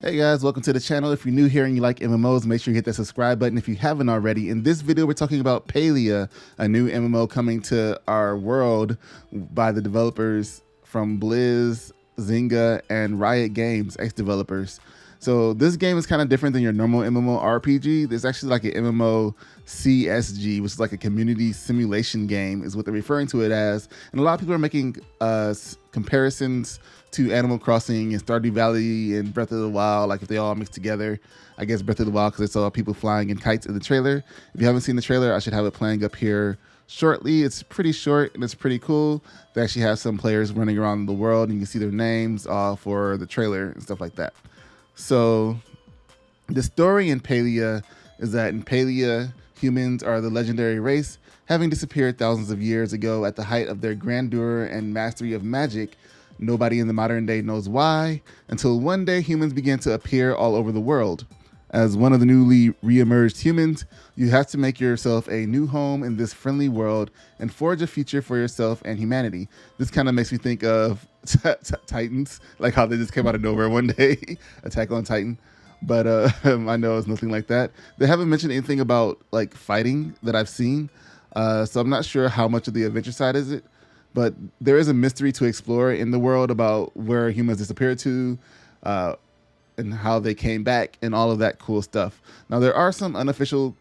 Hey guys, welcome to the channel. If you're new here and you like MMOs, make sure you hit that subscribe button if you haven't already. In this video, we're talking about Palia, a new MMO coming to our world by the developers from Blizz, Zynga, and Riot Games, ex-developers. So this game is kind of different than your normal MMO RPG. There's actually like an MMO CSG, which is like a community simulation game, is what they're referring to it as. And a lot of people are making comparisons to Animal Crossing and Stardew Valley and Breath of the Wild, like if they all mix together. I guess Breath of the Wild because I saw people flying in kites in the trailer. If you haven't seen the trailer, I should have it playing up here shortly. It's pretty short and it's pretty cool. They actually have some players running around the world and you can see their names for the trailer and stuff like that. So the story in Palia is that in Palia, humans are the legendary race, having disappeared thousands of years ago at the height of their grandeur and mastery of magic. Nobody in the modern day knows why, until one day humans began to appear all over the world. As one of the newly re-emerged humans, you have to make yourself a new home in this friendly world and forge a future for yourself and humanity. This kind of makes me think of Titans, like how they just came out of nowhere one day, Attack on Titan. But I know it's nothing like that. They haven't mentioned anything about like fighting that I've seen, so I'm not sure how much of the adventure side is it. But there is a mystery to explore in the world about where humans disappeared to and how they came back and all of that cool stuff. Now, there are some unofficial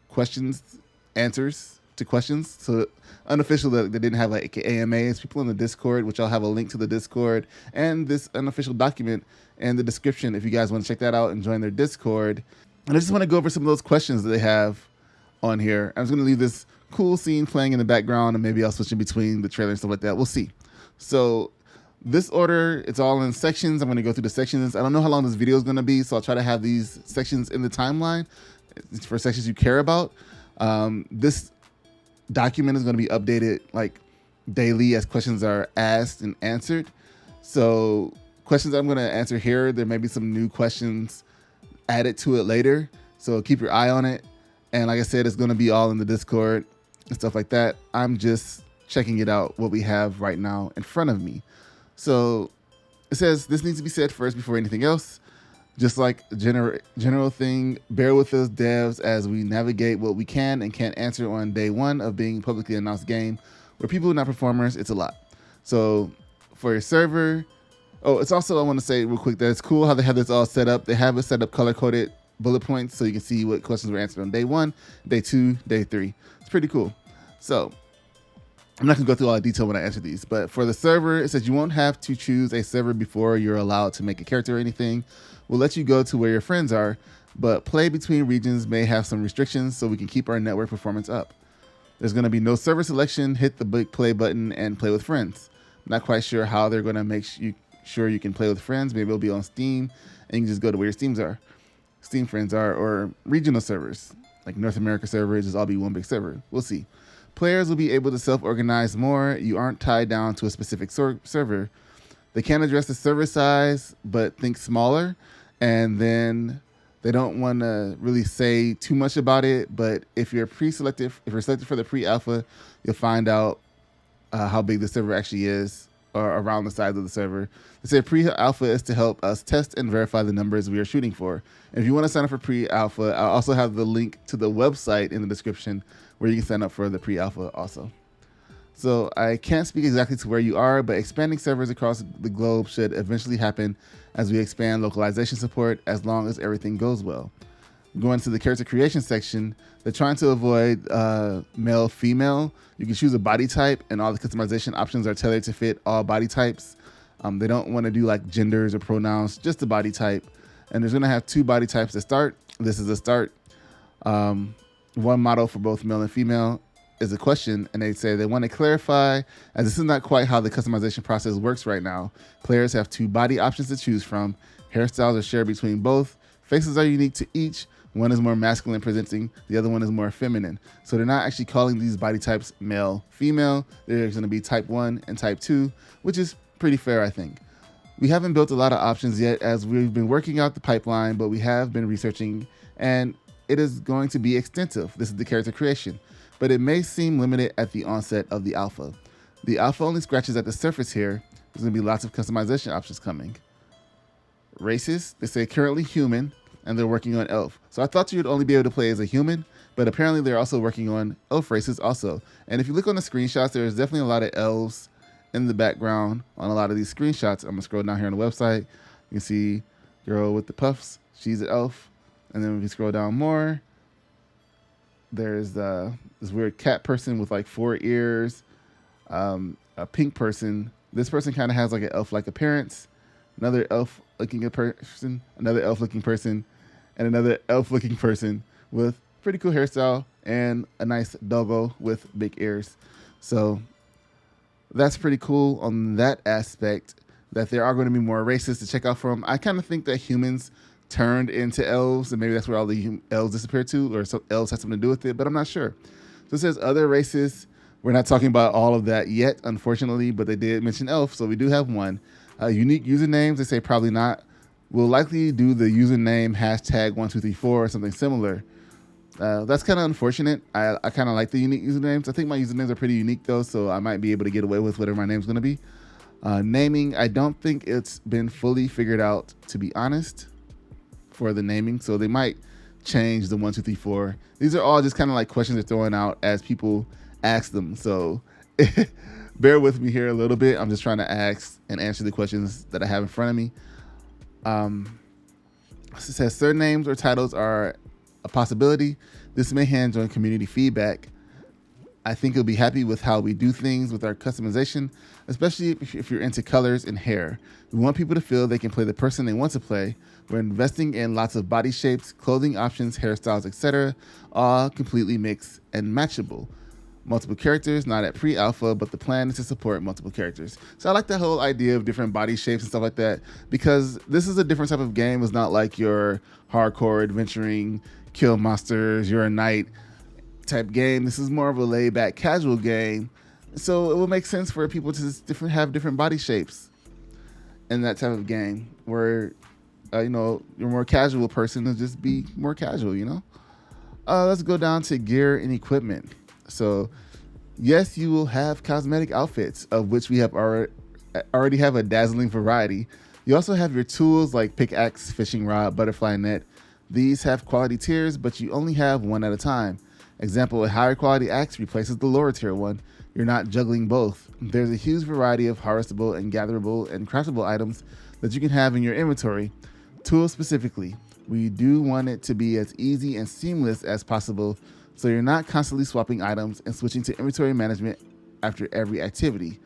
answers to questions. So unofficial that they didn't have like AMAs, people in the Discord, which I'll have a link to the Discord and this unofficial document in the description if you guys want to check that out and join their Discord. And I just want to go over some of those questions that they have on here. I'm just going to leave this cool scene playing in the background and maybe I'll switch in between the trailer and stuff like that. We'll see. So this order, it's all in sections. I'm going to go through the sections. I don't know how long this video is going to be, so I'll try to have these sections in the timeline. It's for sections you care about. This document is going to be updated like daily as questions are asked and answered. So questions I'm going to answer here, there may be some new questions added to it later. So keep your eye on it. And like I said, it's going to be all in the Discord and stuff like that. I'm just checking it out, what we have right now in front of me. So it says this needs to be said first before anything else. Just like a general thing, bear with us devs as we navigate what we can and can't answer on day one of being publicly announced game. Where people are not performers, it's a lot. So for your server, it's also, I want to say real quick that it's cool how they have this all set up. They have it set up color-coded bullet points so you can see what questions were answered on day 1, day 2, day 3. It's pretty cool. So I'm not gonna go through all the detail when I answer these, but for the server, it says you won't have to choose a server before you're allowed to make a character or anything. We'll let you go to where your friends are, but play between regions may have some restrictions so we can keep our network performance up. There's gonna be no server selection. Hit the big play button and play with friends. Not quite sure how they're gonna make sure you can play with friends. Maybe it'll be on Steam and you can just go to where your Steam friends are, or regional servers like North America servers, just all be one big server. We'll see. Players will be able to self-organize more. You aren't tied down to a specific server. They can't address the server size, but think smaller. And then they don't want to really say too much about it. But if you're selected for the pre-alpha, you'll find out how big the server actually is, or around the size of the server. They say pre-alpha is to help us test and verify the numbers we are shooting for. And if you want to sign up for pre-alpha, I'll also have the link to the website in the description where you can sign up for the pre-alpha also. So I can't speak exactly to where you are, but expanding servers across the globe should eventually happen as we expand localization support, as long as everything goes well. Going to the character creation section, they're trying to avoid male, female. You can choose a body type and all the customization options are tailored to fit all body types. They don't want to do like genders or pronouns, just the body type. And there's going to have 2 body types to start. This is a start. One model for both male and female is a question, and they say they want to clarify, as this is not quite how the customization process works right now. Players have 2 body options to choose from. Hairstyles are shared between both. Faces are unique to each. One is more masculine presenting, the other one is more feminine. So they're not actually calling these body types male, female. There's going to be type 1 and type 2, which is pretty fair, I think. We haven't built a lot of options yet as we've been working out the pipeline, but we have been researching and it is going to be extensive. This is the character creation, but it may seem limited at the onset of the alpha. The alpha only scratches at the surface here. There's going to be lots of customization options coming. races. They say currently human, and they're working on elf. So I thought you'd only be able to play as a human, but apparently they're also working on elf races also. And if you look on the screenshots, there's definitely a lot of elves in the background on a lot of these screenshots. I'm gonna scroll down here on the website. You can see girl with the puffs. She's an elf. And then if you scroll down more, there's this weird cat person with like 4 ears, a pink person. This person kind of has like an elf-like appearance. Another elf-looking person, another elf-looking person, and another elf-looking person with pretty cool hairstyle and a nice doggo with big ears. So that's pretty cool on that aspect, that there are going to be more races to check out from. I kind of think that humans turned into elves, and maybe that's where all the elves disappeared to, or some elves had something to do with it, but I'm not sure. So it says other races. We're not talking about all of that yet, unfortunately, but they did mention elf, so we do have one. Unique usernames, they say probably not. We'll likely do the username #1234 or something similar. That's kind of unfortunate. I kind of like the unique usernames. I think my usernames are pretty unique though, so I might be able to get away with whatever my name's going to be. Naming, I don't think it's been fully figured out, to be honest, for the naming, so they might change the 1, 2, 3, 4. These are all just kind of like questions they're throwing out as people ask them, so bear with me here a little bit. I'm just trying to ask and answer the questions that I have in front of me. It says surnames or titles are a possibility. This may hinge on community feedback. I think you'll be happy with how we do things with our customization, especially if you're into colors and hair. We want people to feel they can play the person they want to play. We're investing in lots of body shapes, clothing options, hairstyles, etc., all completely mixed and matchable. Multiple characters, not at pre-alpha, but the plan is to support multiple characters. So I like the whole idea of different body shapes and stuff like that, because this is a different type of game. It's not like your hardcore adventuring, kill monsters, you're a knight type game. This is more of a laid-back, casual game. So it will make sense for people to just have different body shapes in that type of game, where you're a more casual person to just be more casual. Let's go down to gear and equipment. So yes, you will have cosmetic outfits, of which we have already have a dazzling variety. You also have your tools like pickaxe, fishing rod, butterfly net. These have quality tiers, but you only have one at a time. Example, a higher quality axe replaces the lower tier one. You're not juggling both. There's a huge variety of harvestable and gatherable and craftable items that you can have in your inventory. Tools specifically, we do want it to be as easy and seamless as possible, so you're not constantly swapping items and switching to inventory management after every activity.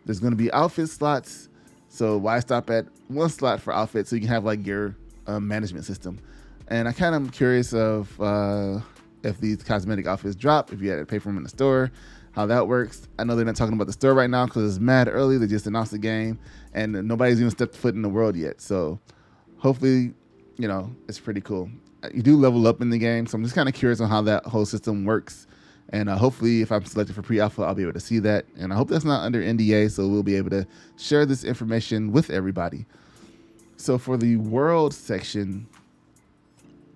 There's going to be outfit slots, so why stop at one slot for outfits so you can have like your management system. And I kind of am curious of if these cosmetic outfits drop, if you had to pay for them in the store, how that works. I know they're not talking about the store right now because it's mad early. They just announced the game and nobody's even stepped foot in the world yet. So hopefully, it's pretty cool. You do level up in the game, so I'm just kind of curious on how that whole system works. And hopefully, if I'm selected for pre-alpha, I'll be able to see that. And I hope that's not under NDA, so we'll be able to share this information with everybody. So for the world section,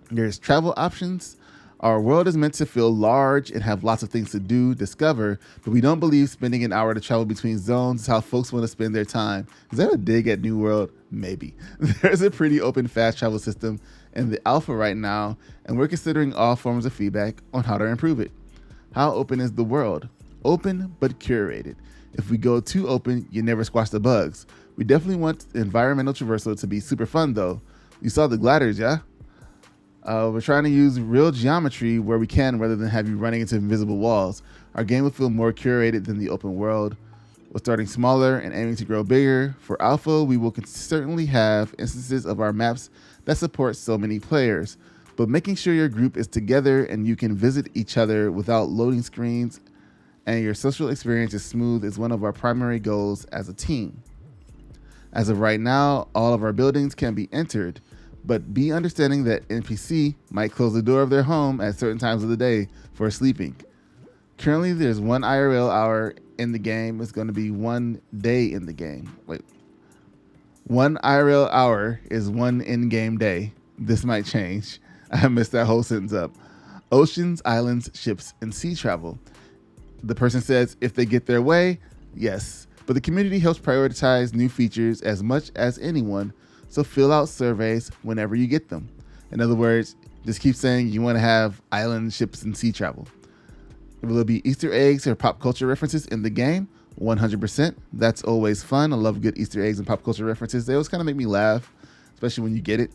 there's travel options. Our world is meant to feel large and have lots of things to do, discover, but we don't believe spending an hour to travel between zones is how folks want to spend their time. Is that a dig at New World? Maybe. There's a pretty open fast travel system in the alpha right now, and we're considering all forms of feedback on how to improve it. How open is the world? Open, but curated. If we go too open, you never squash the bugs. We definitely want environmental traversal to be super fun though. You saw the gliders, yeah? We're trying to use real geometry where we can rather than have you running into invisible walls. Our game will feel more curated than the open world. We're starting smaller and aiming to grow bigger. For alpha, we will certainly have instances of our maps that support so many players, but making sure your group is together and you can visit each other without loading screens and your social experience is smooth is one of our primary goals as a team. As of right now, all of our buildings can be entered, but be understanding that NPC might close the door of their home at certain times of the day for sleeping. Currently, there's 1 IRL hour in the game. It's going to be 1 day in the game. Wait. 1 IRL hour is 1 in-game day. This might change. I messed that whole sentence up. Oceans, islands, ships, and sea travel. The person says if they get their way, yes. But the community helps prioritize new features as much as anyone, so fill out surveys whenever you get them. In other words, just keep saying you want to have island ships and sea travel. Will there be Easter eggs or pop culture references in the game? 100%. That's always fun. I love good Easter eggs and pop culture references. They always kind of make me laugh, especially when you get it.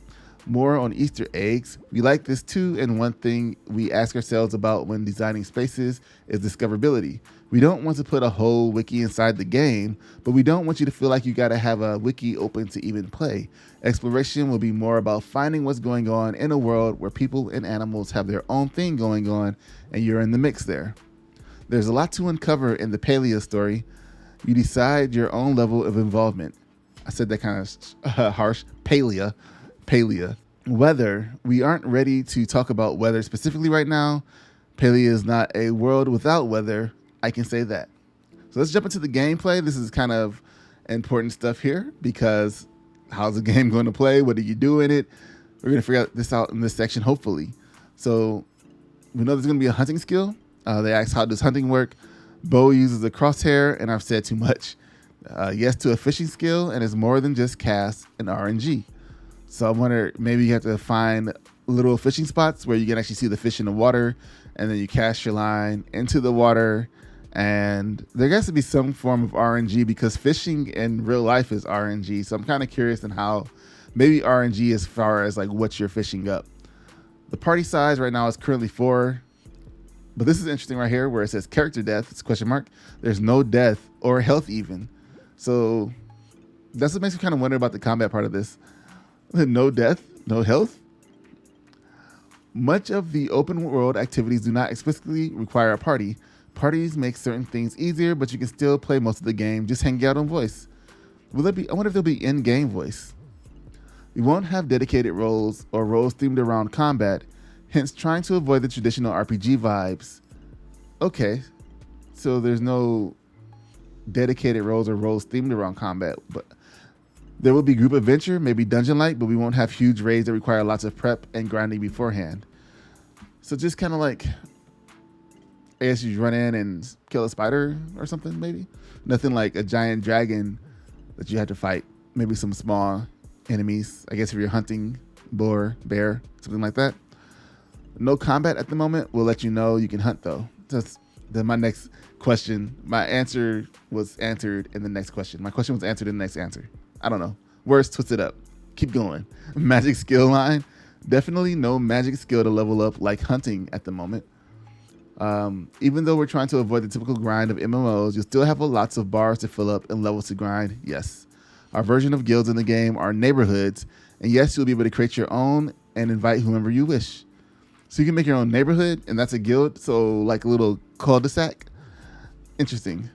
More on Easter eggs. We like this too, and one thing we ask ourselves about when designing spaces is discoverability. We don't want to put a whole wiki inside the game, but we don't want you to feel like you got to have a wiki open to even play. Exploration will be more about finding what's going on in a world where people and animals have their own thing going on, and you're in the mix there. There's a lot to uncover in the Palia story. You decide your own level of involvement. I said that kind of harsh. Palia. Weather. We aren't ready to talk about weather specifically right now. Palia is not a world without weather. I can say that. So let's jump into the gameplay. This is kind of important stuff here because how's the game going to play? What do you do in it? We're going to figure this out in this section, hopefully. So we know there's going to be a hunting skill. They asked, how does hunting work? Bo uses a crosshair, and I've said too much. Yes to a fishing skill, and it's more than just cast and RNG. So I wonder, maybe you have to find little fishing spots where you can actually see the fish in the water, and then you cast your line into the water. And there has to be some form of RNG because fishing in real life is RNG. So I'm kind of curious in how maybe RNG as far as like what you're fishing up. The party size right now is currently 4. But this is interesting right here where it says character death. It's question mark. There's no death or health even. So that's what makes me kind of wonder about the combat part of this. No death, no health. Much of the open world activities do not explicitly require a party. Parties make certain things easier, but you can still play most of the game just hanging out on voice. Will there be? I wonder if there'll be in-game voice. We won't have dedicated roles or roles themed around combat, hence trying to avoid the traditional RPG vibes. Okay, so there's no dedicated roles or roles themed around combat, but there will be group adventure, maybe dungeon-like, but we won't have huge raids that require lots of prep and grinding beforehand. So just kind of like, I guess you run in and kill a spider or something, maybe. Nothing like a giant dragon that you had to fight. Maybe some small enemies. I guess if you're hunting, boar, bear, something like that. No combat at the moment. We'll let you know you can hunt though. Then my next question, my answer was answered in the next question. My question was answered in the next answer. I don't know. Words twisted up. Keep going. Magic skill line. Definitely no magic skill to level up like hunting at the moment. Even though we're trying to avoid the typical grind of MMOs, you'll still have lots of bars to fill up and levels to grind. Yes. Our version of guilds in the game are neighborhoods. And yes, you'll be able to create your own and invite whomever you wish. So you can make your own neighborhood, and that's a guild. So like a little cul-de-sac. Interesting.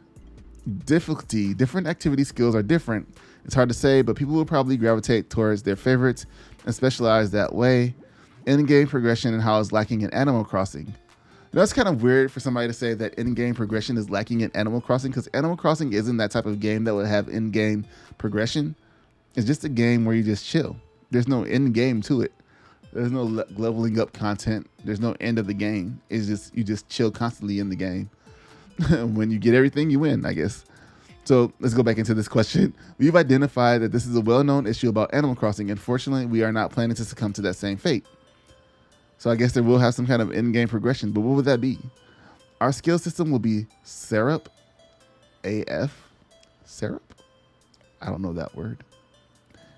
Difficulty. Different activity skills are different. It's hard to say, but people will probably gravitate towards their favorites and specialize that way. In-game progression and how it's lacking in Animal Crossing. You know, it's kind of weird for somebody to say that in-game progression is lacking in Animal Crossing because Animal Crossing isn't that type of game that would have in-game progression. It's just a game where you just chill. There's no end game to it. There's no leveling up content. There's no end of the game. It's just you just chill constantly in the game. When you get everything, you win, I guess. So let's go back into this question. We've identified that this is a well-known issue about Animal Crossing. Unfortunately, we are not planning to succumb to that same fate. So I guess there will have some kind of in-game progression, but what would that be? Our skill system will be Syrup. AF. Syrup? I don't know that word.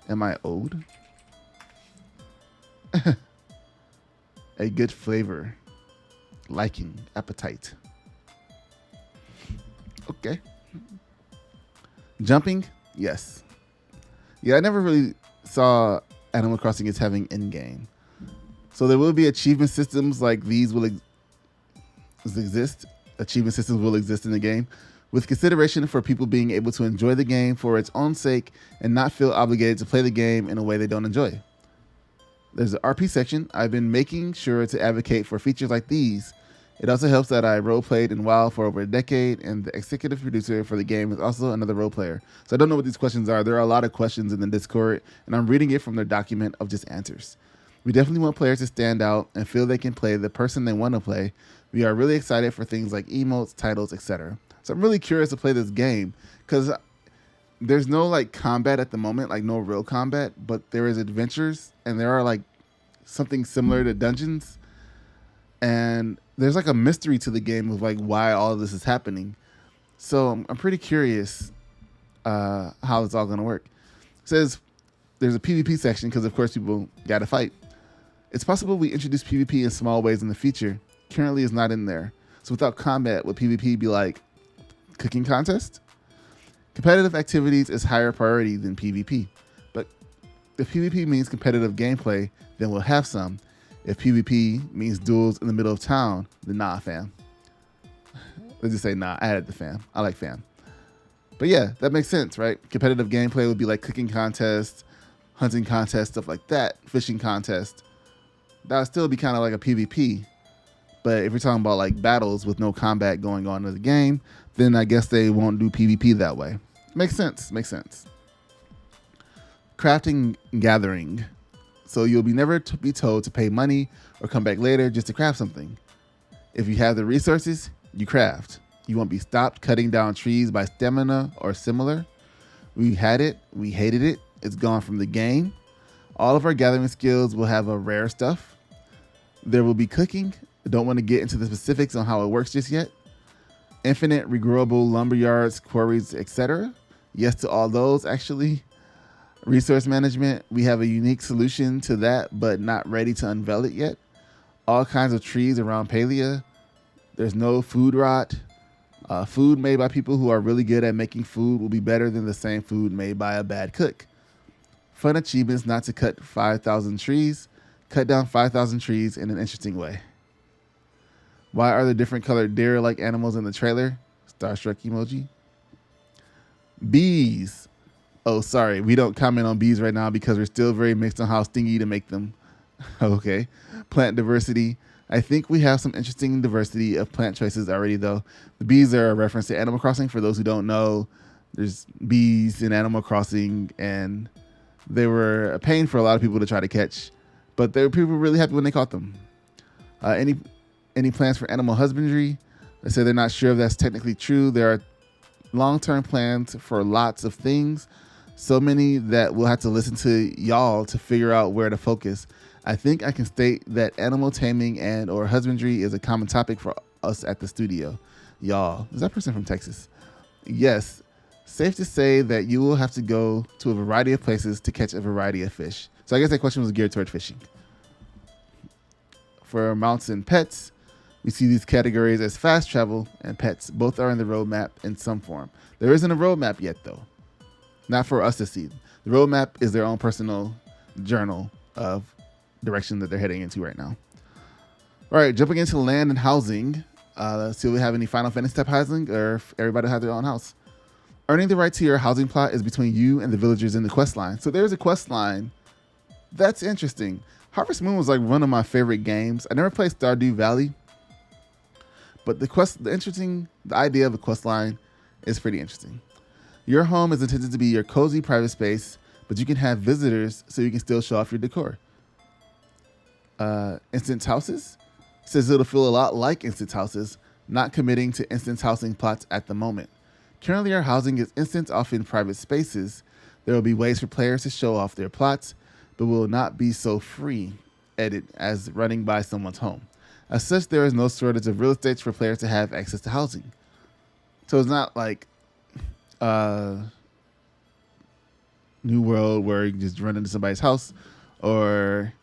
Am I old? A good flavor. Liking. Appetite. Okay. Jumping? Yes. Yeah, I never really saw Animal Crossing as having in-game. So there will be achievement systems like these will exist. Achievement systems will exist in the game with consideration for people being able to enjoy the game for its own sake and not feel obligated to play the game in a way they don't enjoy. There's an RP section. I've been making sure to advocate for features like these. It also helps that I role-played in WoW for over a decade, and the executive producer for the game is also another role player. So I don't know what these questions are. There are a lot of questions in the Discord, and I'm reading it from their document of just answers. We definitely want players to stand out and feel they can play the person they want to play. We are really excited for things like emotes, titles, etc. So I'm really curious to play this game because there's no like combat at the moment, like no real combat, but there is adventures and there are like something similar to dungeons, and there's like a mystery to the game of like why all of this is happening. So I'm pretty curious how it's all going to work. It says there's a PvP section because of course people got to fight. It's possible we introduce PvP in small ways in the future. Currently it's not in there. So without combat, would PvP be like cooking contest? Competitive activities is higher priority than PvP. But if PvP means competitive gameplay, then we'll have some. If PvP means duels in the middle of town, then nah, fam. Let's just say nah. I added the fam. I like fam. But yeah, that makes sense, right? Competitive gameplay would be like cooking contest, hunting contest, stuff like that, fishing contest. That would still be kind of like a PvP. But if you're talking about like battles with no combat going on in the game, then I guess they won't do PvP that way. Makes sense. Makes sense. Crafting and gathering. So you'll be never be told to pay money or come back later just to craft something. If you have the resources, you craft. You won't be stopped cutting down trees by stamina or similar. We had it. We hated it. It's gone from the game. All of our gathering skills will have a rare stuff. There will be cooking. I don't want to get into the specifics on how it works just yet. Infinite regrowable lumberyards, quarries, etc. Yes to all those, actually. Resource management, we have a unique solution to that, but not ready to unveil it yet. All kinds of trees around Palia. There's no food rot. Food made by people who are really good at making food will be better than the same food made by a bad cook. Fun achievements not to cut 5,000 trees. Cut down 5,000 trees in an interesting way. Why are there different colored deer-like animals in the trailer? Starstruck emoji. Bees. Oh, sorry. We don't comment on bees right now because we're still very mixed on how stingy to make them. Okay. Plant diversity. I think we have some interesting diversity of plant choices already, though. The bees are a reference to Animal Crossing. For those who don't know, there's bees in Animal Crossing, and they were a pain for a lot of people to try to catch, but people were really happy when they caught them. Any plans for animal husbandry? They say they're not sure if that's technically true. There are long-term plans for lots of things, so many that we'll have to listen to y'all to figure out where to focus. I think I can state that animal taming and or husbandry is a common topic for us at the studio. Y'all, is that person from Texas? Yes, safe to say that you will have to go to a variety of places to catch a variety of fish. So I guess that question was geared toward fishing. For mounts and pets, we see these categories as fast travel and pets. Both are in the roadmap in some form. There isn't a roadmap yet, though. Not for us to see. The roadmap is their own personal journal of direction that they're heading into right now. All right, jumping into land and housing. Let's see if we have any Final Fantasy type housing or if everybody has their own house. Earning the right to your housing plot is between you and the villagers in the quest line. So there's a quest line. That's interesting. Harvest Moon was like one of my favorite games. I never played Stardew Valley, but the idea of a quest line is pretty interesting. Your home is intended to be your cozy private space, but you can have visitors so you can still show off your decor. Instance houses says it'll feel a lot like instance houses, not committing to instance housing plots at the moment. Currently, our housing is instance off in private spaces. There will be ways for players to show off their plots, but will not be so free edit as running by someone's home. As such, there is no shortage of real estate for players to have access to housing. So it's not like New World where you can just run into somebody's house, or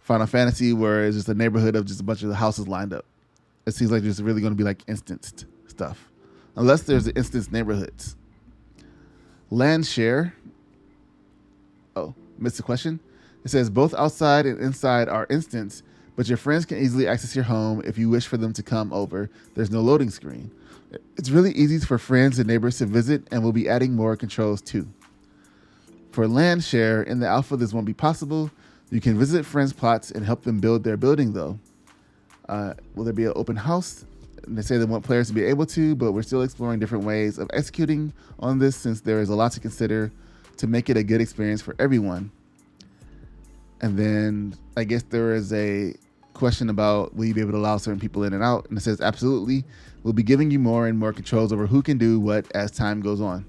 Final Fantasy where it's just a neighborhood of just a bunch of houses lined up. It seems like there's really going to be like instanced stuff. Unless there's instanced neighborhoods. Land share. Oh, missed the question. It says both outside and inside are instance, but your friends can easily access your home if you wish for them to come over. There's no loading screen. It's really easy for friends and neighbors to visit, and we'll be adding more controls too. For land share, in the alpha this won't be possible. You can visit friends' plots and help them build their building though. Will there be an open house? And they say they want players to be able to, but we're still exploring different ways of executing on this since there is a lot to consider to make it a good experience for everyone. And then I guess there is a question about will you be able to allow certain people in and out? And it says absolutely. We'll be giving you more and more controls over who can do what as time goes on.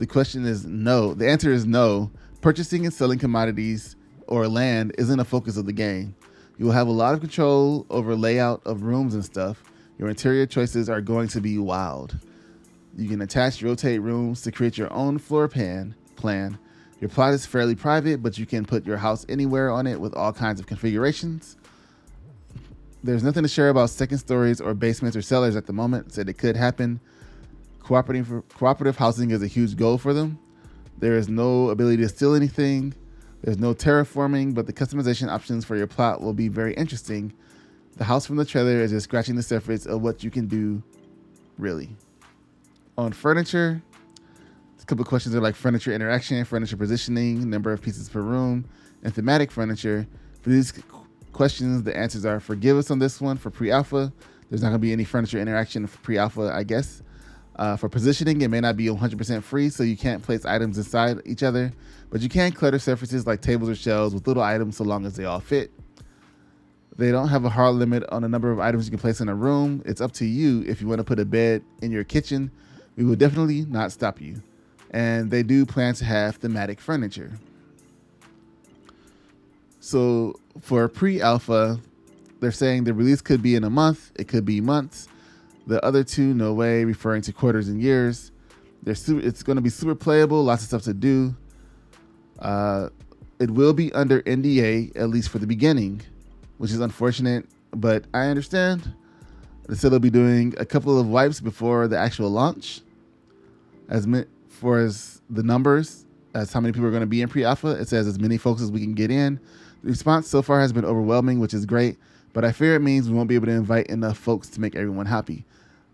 The question is no. The answer is no. Purchasing and selling commodities or land isn't a focus of the game. You will have a lot of control over layout of rooms and stuff. Your interior choices are going to be wild. You can attach, rotate rooms to create your own floor plan. Your plot is fairly private, but you can put your house anywhere on it with all kinds of configurations. There's nothing to share about second stories or basements or cellars at the moment. Said it could happen. Cooperative housing is a huge goal for them. There is no ability to steal anything. There's no terraforming, but the customization options for your plot will be very interesting. The house from the trailer is just scratching the surface of what you can do, really. On furniture, a couple of questions are like furniture interaction, furniture positioning, number of pieces per room, and thematic furniture. For these questions, the answers are forgive us on this one for pre-alpha. There's not going to be any furniture interaction for pre-alpha, I guess. For positioning, it may not be 100% free, so you can't place items inside each other, but you can clutter surfaces like tables or shelves with little items so long as they all fit. They don't have a hard limit on the number of items you can place in a room. It's up to you if you want to put a bed in your kitchen. We will definitely not stop you. And they do plan to have thematic furniture. So for pre-alpha, they're saying the release could be in a month. It could be months. The other two, no way, referring to quarters and years. It's going to be super playable, lots of stuff to do. It will be under NDA, at least for the beginning, which is unfortunate, but I understand. They said they'll be doing a couple of wipes before the actual launch. As far as the numbers, as how many people are going to be in pre-alpha, it says as many folks as we can get in. The response so far has been overwhelming, which is great, but I fear it means we won't be able to invite enough folks to make everyone happy.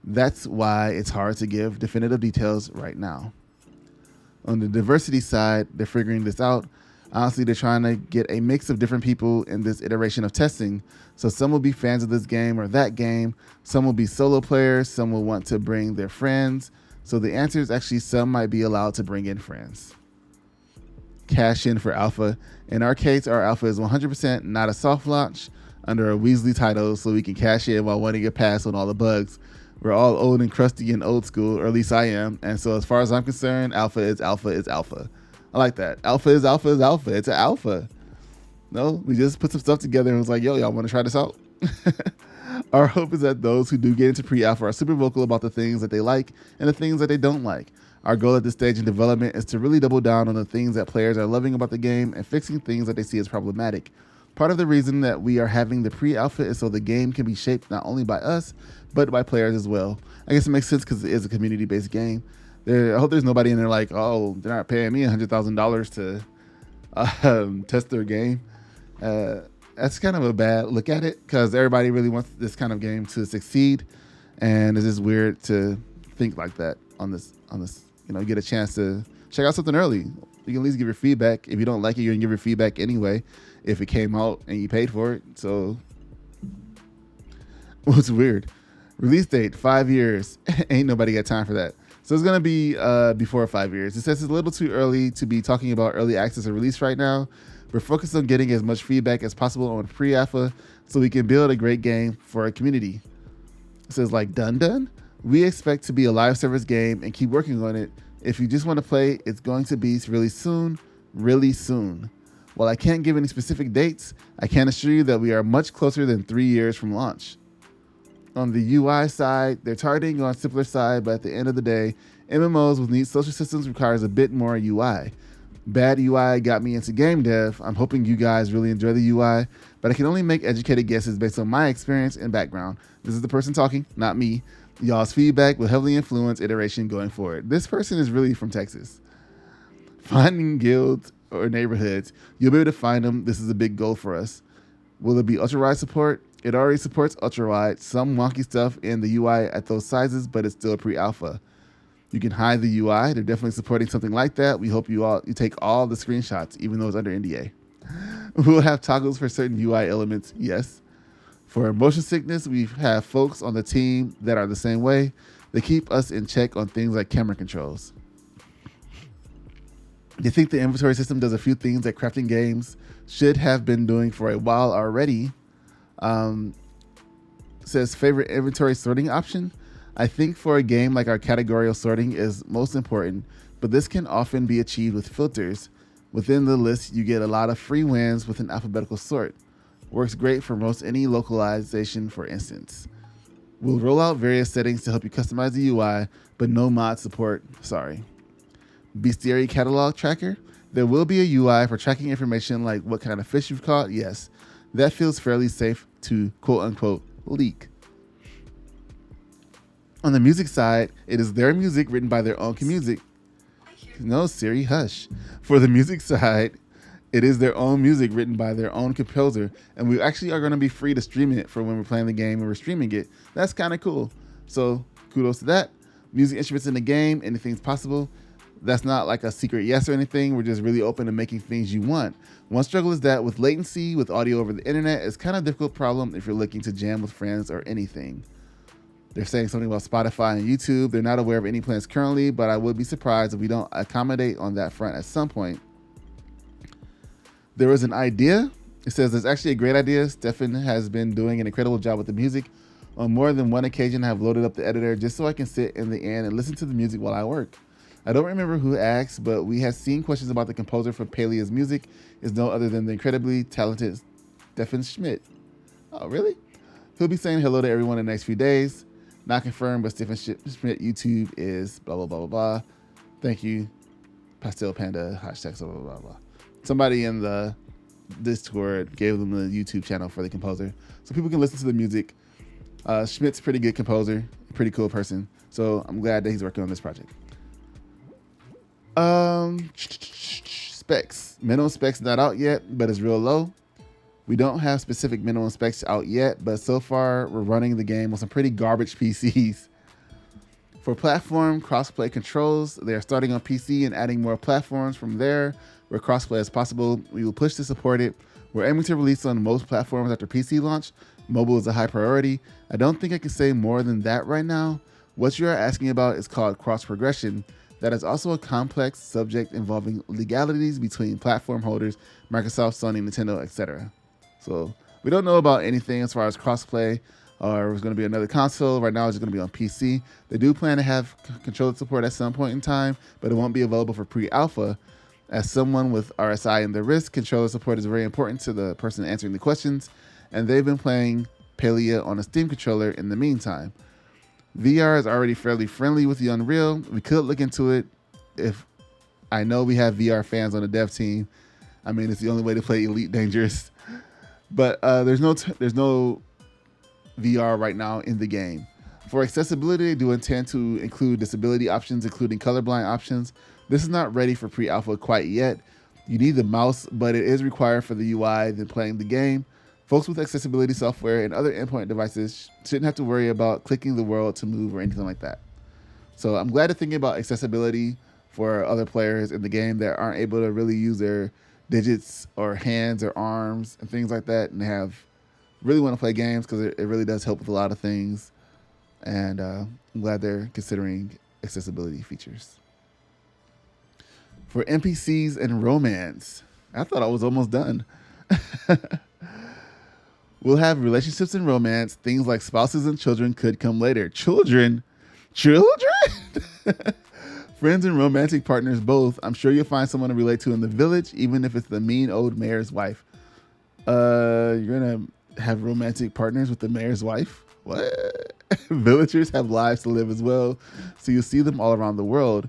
That's why it's hard to give definitive details right now. On the diversity side, they're figuring this out. Honestly, they're trying to get a mix of different people in this iteration of testing. So some will be fans of this game or that game. Some will be solo players. Some will want to bring their friends. So the answer is actually some might be allowed to bring in friends. Cash in for alpha. In our case, our alpha is 100% not a soft launch under a Weasley title, so we can cash in while wanting a pass on all the bugs. We're all old and crusty and old school, or at least I am. And so as far as I'm concerned, alpha is alpha is alpha. I like that. Alpha is alpha is alpha. It's an alpha. No, we just put some stuff together and was like, yo, y'all want to try this out? Our hope is that those who do get into pre-alpha are super vocal about the things that they like and the things that they don't like. Our goal at this stage in development is to really double down on the things that players are loving about the game and fixing things that they see as problematic. Part of the reason that we are having the pre-alpha is so the game can be shaped not only by us, but by players as well. I guess it makes sense because it is a community-based game. I hope there's nobody in there like, oh, they're not paying me $100,000 to test their game. That's kind of a bad look at it because everybody really wants this kind of game to succeed, and it's just weird to think like that on this. Get a chance to check out something early. You can at least give your feedback. If you don't like it, you can give your feedback anyway if it came out and you paid for it. So it's weird. Release date 5 years. Ain't nobody got time for that. So it's going to be before 5 years. It says it's a little too early to be talking about early access or release right now. We're focused on getting as much feedback as possible on pre-alpha so we can build a great game for our community. It says like done. We expect to be a live service game and keep working on it. If you just want to play, it's going to be really soon. While I can't give any specific dates, I can assure you that we are much closer than 3 years from launch. On the UI side, they're targeting on simpler side, but at the end of the day, MMOs with neat social systems requires a bit more UI. Bad UI got me into game dev. I'm hoping you guys really enjoy the UI, but I can only make educated guesses based on my experience and background. This is the person talking, not me. Y'all's feedback will heavily influence iteration going forward. This person is really from Texas. Finding guilds or neighborhoods, you'll be able to find them. This is a big goal for us. Will it be ultra-wide support? It already supports ultra-wide. Some wonky stuff in the UI at those sizes, but it's still pre-alpha. You can hide the UI. They're definitely supporting something like that. We hope you take all the screenshots, even though it's under NDA. We'll have toggles for certain UI elements, yes. For motion sickness, we have folks on the team that are the same way. They keep us in check on things like camera controls. They think the inventory system does a few things that crafting games should have been doing for a while already. Says favorite inventory sorting option. I think for a game like our categorical sorting is most important, but this can often be achieved with filters. Within the list, you get a lot of free wins with an alphabetical sort. Works great for most any localization, for instance. We'll roll out various settings to help you customize the UI, but no mod support, sorry. Bestiary catalog tracker. There will be a UI for tracking information like what kind of fish you've caught, yes. That feels fairly safe to quote unquote leak. On the music side, it is their music written by their own music. No, Siri, hush. For the music side, it is their own music written by their own composer, and we actually are going to be free to stream it for when we're playing the game and we're streaming it. That's kind of cool. So kudos to that. Music instruments in the game, anything's possible. That's not like a secret yes or anything. We're just really open to making things you want. One struggle is that with latency, with audio over the internet, it's kind of a difficult problem if you're looking to jam with friends or anything. They're saying something about Spotify and YouTube. They're not aware of any plans currently, but I would be surprised if we don't accommodate on that front at some point. There was an idea. It says there's actually a great idea. Stefan has been doing an incredible job with the music. On more than one occasion, I have loaded up the editor just so I can sit in the end and listen to the music while I work. I don't remember who asked, but we have seen questions about the composer for Palia's music is no other than the incredibly talented Stefan Schmidt. Oh, really? He'll be saying hello to everyone in the next few days. Not confirmed, but Stefan Schmidt YouTube is blah, blah, blah, blah, blah. Thank you. Pastel Panda, hashtag, blah, blah, blah, blah. Somebody in the Discord gave them the YouTube channel for the composer, so people can listen to the music. Schmidt's a pretty good composer, pretty cool person, so I'm glad that he's working on this project. Specs. Minimum specs not out yet, but it's real low. We don't have specific minimum specs out yet, but so far we're running the game on some pretty garbage PCs. For platform crossplay controls, they are starting on PC and adding more platforms from there where crossplay is possible. We will push to support it. We're aiming to release on most platforms after PC launch. Mobile is a high priority. I don't think I can say more than that right now. What you are asking about is called cross progression. That is also a complex subject involving legalities between platform holders, Microsoft, Sony, Nintendo, etc. So we don't know about anything as far as crossplay or it's going to be another console. Right now it's going to be on PC. They do plan to have controller support at some point in time, but it won't be available for pre-alpha. As someone with RSI and the risk, controller support is very important to the person answering the questions, and they've been playing Palia on a Steam controller in the meantime. VR is already fairly friendly with the Unreal. We could look into it. If I know we have VR fans on the dev team. I mean, it's the only way to play Elite Dangerous. But there's no VR right now in the game. For accessibility, they do intend to include disability options, including colorblind options. This is not ready for pre-alpha quite yet. You need the mouse, but it is required for the UI than playing the game. Folks with accessibility software and other endpoint devices shouldn't have to worry about clicking the world to move or anything like that. So I'm glad they're thinking about accessibility for other players in the game that aren't able to really use their digits or hands or arms and things like that, and really want to play games because it really does help with a lot of things. And I'm glad they're considering accessibility features. For NPCs and romance, I thought I was almost done. We'll have relationships and romance. Things like spouses and children could come later. Children? Friends and romantic partners both. I'm sure you'll find someone to relate to in the village, even if it's the mean old mayor's wife. You're going to have romantic partners with the mayor's wife? What? Villagers have lives to live as well, so you'll see them all around the world.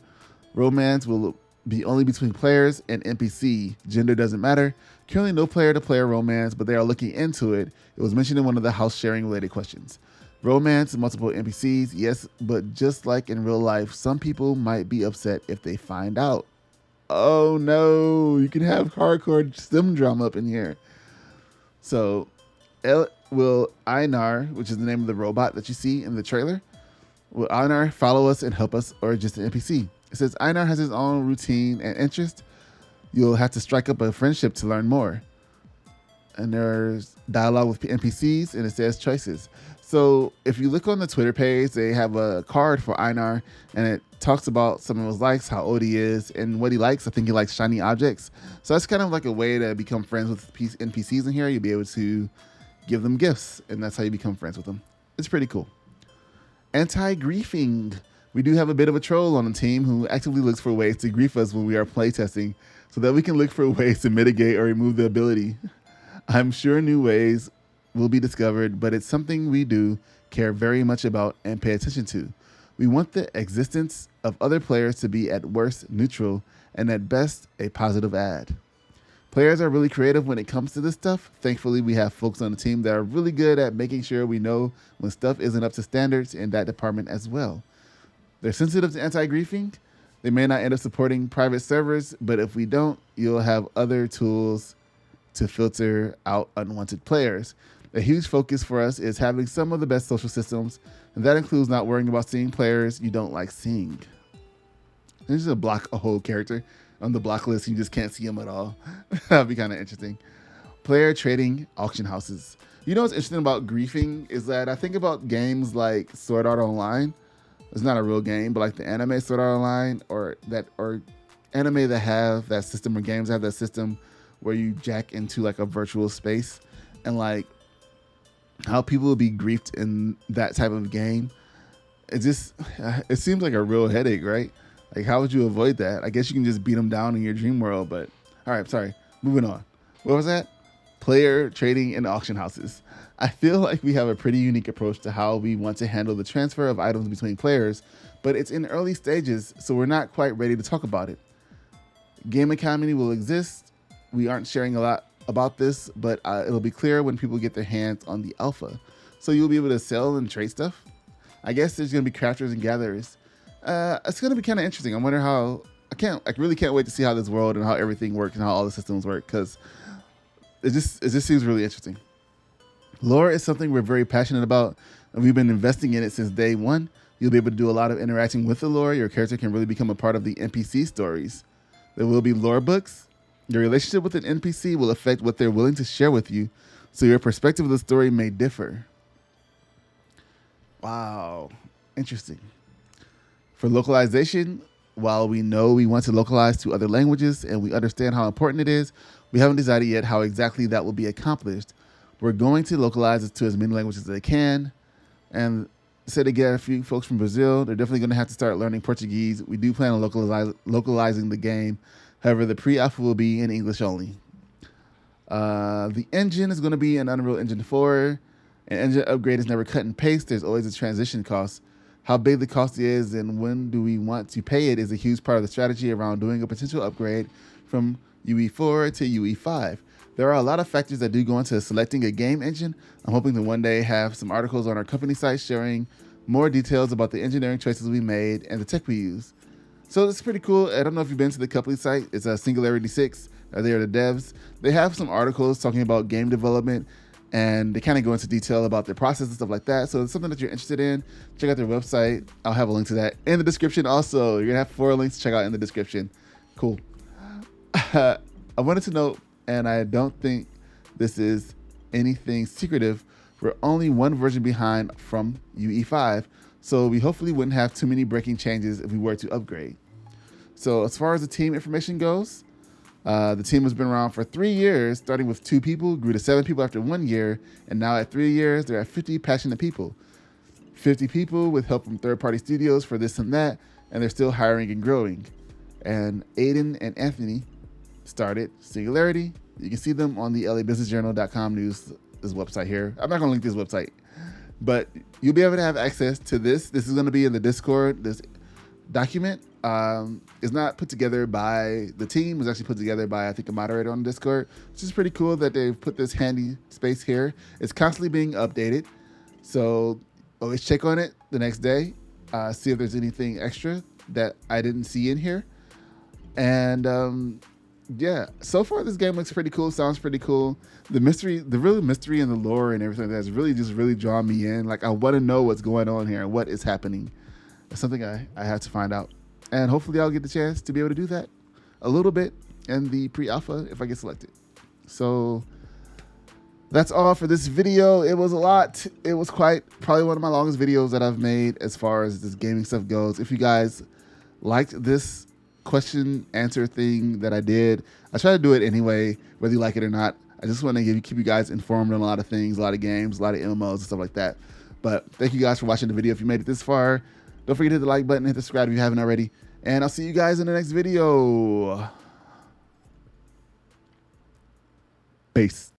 Romance will be only between players and NPC. Gender doesn't matter. Currently no player-to-player romance, but they are looking into it. It was mentioned in one of the house sharing related questions. Romance, multiple NPCs, yes, but just like in real life, some people might be upset if they find out. Oh no, you can have hardcore sim drama up in here. So, will Einar, which is the name of the robot that you see in the trailer, will Einar follow us and help us, or just an NPC? It says Einar has his own routine and interest. You'll have to strike up a friendship to learn more. And there's dialogue with NPCs, and it says choices. So if you look on the Twitter page, they have a card for Einar, and it talks about some of his likes, how old he is, and what he likes. I think he likes shiny objects. So that's kind of like a way to become friends with NPCs in here. You'll be able to give them gifts, and that's how you become friends with them. It's pretty cool. Anti-griefing. We do have a bit of a troll on the team who actively looks for ways to grief us when we are playtesting so that we can look for ways to mitigate or remove the ability. I'm sure new ways will be discovered, but it's something we do care very much about and pay attention to. We want the existence of other players to be at worst neutral and at best a positive add. Players are really creative when it comes to this stuff. Thankfully, we have folks on the team that are really good at making sure we know when stuff isn't up to standards in that department as well. They're sensitive to anti-griefing. They may not end up supporting private servers, but if we don't, you'll have other tools to filter out unwanted players. A huge focus for us is having some of the best social systems, and that includes not worrying about seeing players you don't like seeing. There's just a block a whole character on the block list. You just can't see them at all. That'd be kind of interesting. Player trading auction houses. You know what's interesting about griefing is that I think about games like Sword Art Online. It's not a real game, but like the anime Sword Art Online or anime that have that system, or games that have that system where you jack into like a virtual space, and like how people will be griefed in that type of game. It seems like a real headache, right? Like, how would you avoid that? I guess you can just beat them down in your dream world, but all right, sorry. Moving on. What was that? Player trading in auction houses. I feel like we have a pretty unique approach to how we want to handle the transfer of items between players, but it's in early stages, so we're not quite ready to talk about it. Game economy will exist. We aren't sharing a lot about this, but it'll be clear when people get their hands on the alpha. So you'll be able to sell and trade stuff. I guess there's going to be crafters and gatherers. It's going to be kind of interesting. I wonder how, I really can't wait to see how this world and how everything works and how all the systems work, because it just seems really interesting. Lore is something we're very passionate about, and we've been investing in it since day one. You'll be able to do a lot of interacting with the lore. Your character can really become a part of the NPC stories. There will be lore books. Your relationship with an NPC will affect what they're willing to share with you, so your perspective of the story may differ. Wow, interesting. For localization, while we know we want to localize to other languages and we understand how important it is, we haven't decided yet how exactly that will be accomplished. We're going to localize it to as many languages as they can. And say they get a few folks from Brazil, they're definitely going to have to start learning Portuguese. We do plan on localizing the game. However, the pre-alpha will be in English only. The engine is going to be an Unreal Engine 4. An engine upgrade is never cut and paste. There's always a transition cost. How big the cost is and when do we want to pay it is a huge part of the strategy around doing a potential upgrade from UE4 to UE5. There are a lot of factors that do go into selecting a game engine. I'm hoping to one day have some articles on our company site sharing more details about the engineering choices we made and the tech we use. So it's pretty cool. I don't know if you've been to the company site. It's a Singularity 6. They are the devs. They have some articles talking about game development, and they kind of go into detail about their process and stuff like that. So it's something that you're interested in, check out their website. I'll have a link to that in the description also. You're going to have 4 links to check out in the description. Cool. I wanted to note, and I don't think this is anything secretive, we're only one version behind from UE5, so we hopefully wouldn't have too many breaking changes if we were to upgrade. So as far as the team information goes, the team has been around for 3 years, starting with 2 people, grew to 7 people after 1 year, and now at 3 years, they're at 50 passionate people. 50 people with help from third-party studios for this and that, and they're still hiring and growing. And Aiden and Anthony started Singularity. You can see them on the LABusinessJournal.com news website here. I'm not going to link this website, but you'll be able to have access to this. This is going to be in the Discord. This document is not put together by the team. It was actually put together by, I think, a moderator on Discord, which is pretty cool that they've put this handy space here. It's constantly being updated, so always check on it the next day, see if there's anything extra that I didn't see in here. And yeah, so far this game looks pretty cool, sounds pretty cool. The real mystery and the lore and everything that's really drawn me in. Like, I want to know what's going on here and what is happening. It's something I have to find out. And hopefully I'll get the chance to be able to do that a little bit in the pre-alpha if I get selected. So that's all for this video. It was a lot. It was probably one of my longest videos that I've made as far as this gaming stuff goes. If you guys liked this question answer thing that I did, I try to do it anyway, whether you like it or not. I just want to keep you guys informed on a lot of things, a lot of games, a lot of MMOs and stuff like that. But thank you guys for watching the video. If you made it this far, Don't forget to hit the like button, hit the subscribe if you haven't already. And I'll see you guys in the next video. Peace.